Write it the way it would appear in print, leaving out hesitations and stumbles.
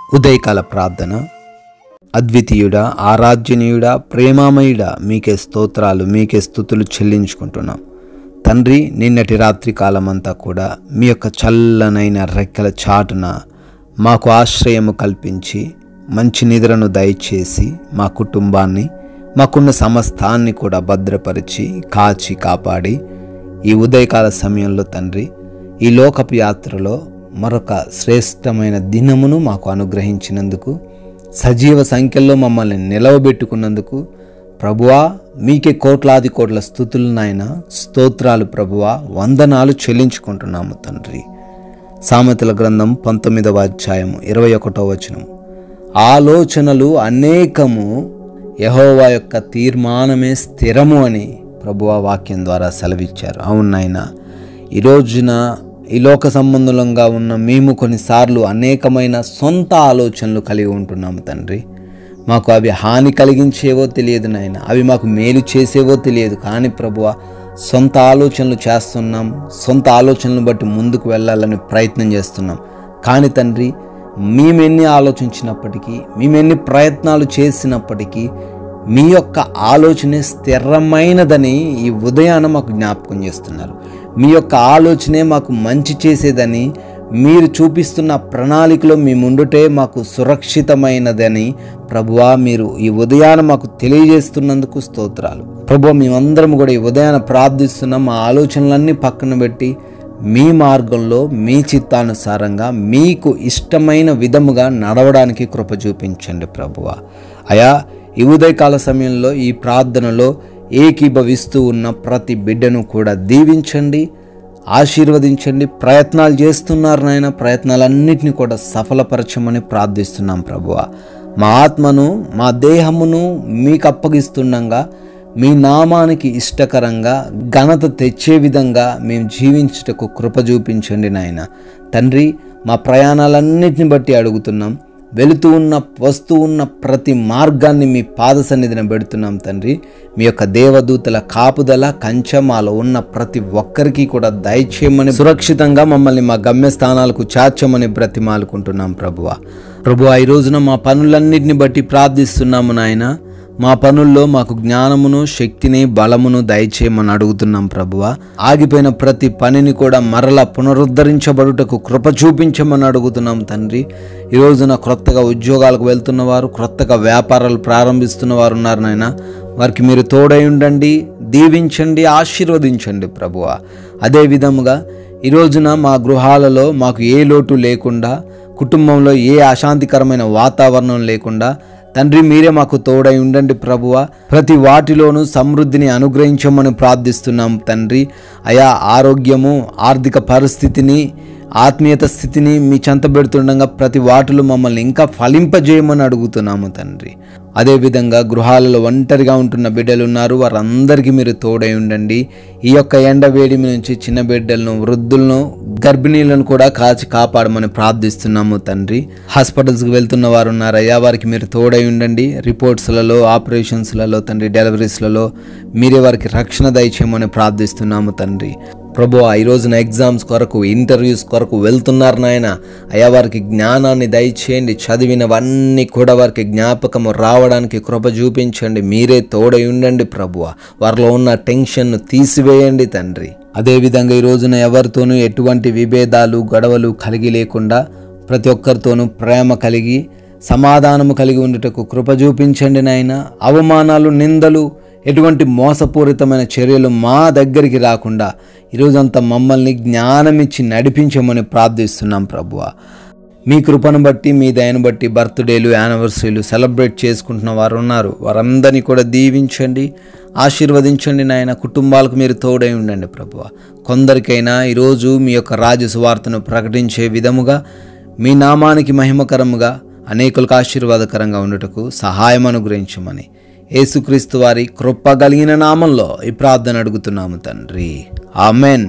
ఉదయకాల ప్రార్థన. అద్వితీయుడా, ఆరాధ్యనీయుడా, ప్రేమామయుడా, మీకే స్తోత్రాలు, మీకే స్తుతులు చెల్లించుకుంటున్నాం తండ్రి. నిన్నటి రాత్రి కాలమంతా కూడా మీ యొక్క చల్లనైన రెక్కల చాటున మాకు ఆశ్రయము కల్పించి మంచి నిద్రను దయచేసి మా కుటుంబాన్ని, మాకున్న సమస్తాన్ని కూడా భద్రపరిచి కాచి కాపాడి ఈ ఉదయకాల సమయంలో తండ్రి ఈ లోకపు యాత్రలో మరొక శ్రేష్టమైన దినమును మాకు అనుగ్రహించినందుకు, సజీవ సంఖ్యలో మమ్మల్ని నిలవబెట్టుకున్నందుకు ప్రభువా మీకే కోట్లాది కోట్ల స్తుతులు నాయన, స్తోత్రాలు ప్రభువా, వందనాలు చెల్లించుకుంటున్నాము తండ్రి. సామెతల గ్రంథం 19వ అధ్యాయము 21వ వచనం. ఆలోచనలు అనేకము, యెహోవా యొక్క తీర్మానమే స్థిరము అని ప్రభువా వాక్యం ద్వారా సెలవిచ్చారు. అవును నాయన, ఈ రోజున ఈ లోక సంబంధంగా ఉన్న మేము కొన్నిసార్లు అనేకమైన సొంత ఆలోచనలు కలిగి ఉంటున్నాము తండ్రి. మాకు అవి హాని కలిగించేవో తెలియదు నాయన, అవి మాకు మేలు చేసేవో తెలియదు. కానీ ప్రభువా సొంత ఆలోచనలు చేస్తున్నాం, సొంత ఆలోచనలను బట్టి ముందుకు వెళ్ళాలని ప్రయత్నం చేస్తున్నాం. కానీ తండ్రి, మేమెన్ని ఆలోచించినప్పటికీ, మేమెన్ని ప్రయత్నాలు చేసినప్పటికీ మీ యొక్క ఆలోచనే స్థిరమైనదని ఈ ఉదయాన మాకు జ్ఞాపకం చేస్తున్నారు. మీ యొక్క ఆలోచనే మాకు మంచి చేసేదని, మీరు చూపిస్తున్న ప్రణాళికలో మేముండుటే మాకు సురక్షితమైనదని ప్రభువా మీరు ఈ ఉదయాన మాకు తెలియజేస్తున్నందుకు స్తోత్రాలు. ప్రభువా మేమందరం కూడా ఈ ఉదయాన ప్రార్థిస్తున్నాం. మా ఆలోచనలన్నీ పక్కన పెట్టి మీ మార్గంలో, మీ చిత్తానుసారంగా, మీకు ఇష్టమైన విధముగా నడవడానికి కృప చూపించండి ప్రభువా. అయా, ఈ ఉదయకాల సమయంలో ఈ ప్రార్థనలో ఏకీభవిస్తూ ఉన్న ప్రతి బిడ్డను కూడా దీవించండి, ఆశీర్వదించండి. ప్రయత్నాలు చేస్తున్నారు నాయన, ప్రయత్నాలన్నింటినీ కూడా సఫలపరచమని ప్రార్థిస్తున్నాం ప్రభువా. మా ఆత్మను, మా దేహమును మీకు అప్పగిస్తుండగా మీ నామానికి ఇష్టకరంగా ఘనత తెచ్చే విధంగా మేము జీవించుటకు కృప చూపించండి నాయన. తండ్రి, మా ప్రయాణాలన్నింటిని బట్టి అడుగుతున్నాం. వెళుతూ ఉన్న, వస్తూ ఉన్న ప్రతి మార్గాన్ని మీ పాద సన్నిధిన పెడుతున్నాం తండ్రి. మీ యొక్క దేవదూతల కాపుదల కంచె మాలో ఉన్న ప్రతి ఒక్కరికి కూడా దయచేయమని, సురక్షితంగా మమ్మల్ని మా గమ్యస్థానాలకు చేర్చమని బ్రతిమాలుకుంటున్నాం ప్రభువా. ప్రభువా, ఈ రోజున మా పనులన్నింటిని బట్టి ప్రార్థిస్తున్నాము నాయన. మా పనుల్లో మాకు జ్ఞానమును, శక్తిని, బలమును దయచేయమని అడుగుతున్నాం ప్రభువా. ఆగిపోయిన ప్రతి పనిని కూడా మరలా పునరుద్ధరించబడుటకు కృప చూపించమని అడుగుతున్నాం తండ్రి. ఈ రోజున క్రొత్తగా ఉద్యోగాలకు వెళ్తున్నవారు, క్రొత్తగా వ్యాపారాలు ప్రారంభిస్తున్న వారు ఉన్నారు నాయన. వారికి మీరు తోడై ఉండండి, దీవించండి, ఆశీర్వదించండి ప్రభువా. అదే విధముగా ఈ రోజున మా గృహాలలో మాకు ఏ లోటు లేకుండా, కుటుంబంలో ఏ అశాంతికరమైన వాతావరణం లేకుండా తండ్రి మీరే మాకు తోడై ఉండండి ప్రభువా. ప్రతి వాటిలోనూ సమృద్ధిని అనుగ్రహించమని ప్రార్థిస్తున్నాం తండ్రి. అయా, ఆరోగ్యము, ఆర్థిక పరిస్థితిని, ఆత్మీయత స్థితిని మీ చెంత పెడుతుండగా ప్రతి వాటిలో మమ్మల్ని ఇంకా ఫలింపజేయమని అడుగుతున్నాము తండ్రి. అదేవిధంగా గృహాలలో ఒంటరిగా ఉంటున్న బిడ్డలు ఉన్నారు, వారందరికీ మీరు తోడై ఉండండి. ఈ యొక్క ఎండ వేడిమి నుంచి చిన్న బిడ్డలను, వృద్ధులను, గర్భిణీలను కూడా కాచి కాపాడమని ప్రార్థిస్తున్నాము తండ్రి. హాస్పిటల్స్కి వెళ్తున్న వారు ఉన్నారయ్యా, వారికి మీరు తోడై ఉండండి. రిపోర్ట్స్లలో, ఆపరేషన్స్లలో తండ్రి, డెలివరీస్లలో మీరే వారికి రక్షణ దయచేయమని ప్రార్థిస్తున్నాము తండ్రి. ప్రభువా, ఈ రోజున ఎగ్జామ్స్ కొరకు, ఇంటర్వ్యూస్ కొరకు వెళ్తున్నారు నాయన. అయ్యా, వారికి జ్ఞానాన్ని దయచేయండి. చదివినవన్నీ కూడా వారికి జ్ఞాపకము రావడానికి కృప చూపించండి. మీరే తోడై ఉండండి ప్రభువా. వారిలో ఉన్న టెన్షన్ను తీసివేయండి తండ్రి. అదేవిధంగా ఈ రోజున ఎవరితోనూ ఎటువంటి విభేదాలు, గొడవలు కలిగి లేకుండా ప్రతి ఒక్కరితోనూ ప్రేమ కలిగి, సమాధానము కలిగి ఉండుటకు కృప చూపించండి నాయన. అవమానాలు, నిందలు, ఎటువంటి మోసపూరితమైన చర్యలు మా దగ్గరికి రాకుండా ఈరోజంతా మమ్మల్ని జ్ఞానమిచ్చి నడిపించమని ప్రార్థిస్తున్నాం ప్రభువా. మీ కృపను బట్టి, మీ దయను బట్టి బర్త్డేలు, యానివర్సరీలు సెలబ్రేట్ చేసుకుంటున్న వారు ఉన్నారు. వారందరినీ కూడా దీవించండి, ఆశీర్వదించండి నాయన. కుటుంబాలకు మీరు తోడై ఉండండి ప్రభువా. కొందరికైనా ఈరోజు మీ యొక్క రాజ్య సువార్తను ప్రకటించే విధముగా, మీ నామానికి మహిమకరముగా, అనేకులకు ఆశీర్వాదకరంగా ఉండుటకు సహాయం అనుగ్రహించమని యేసుక్రీస్తు వారి కృప కలిగిన నామంలో ఈ ప్రార్థన అడుగుతున్నాము తండ్రి. ఆమెన్.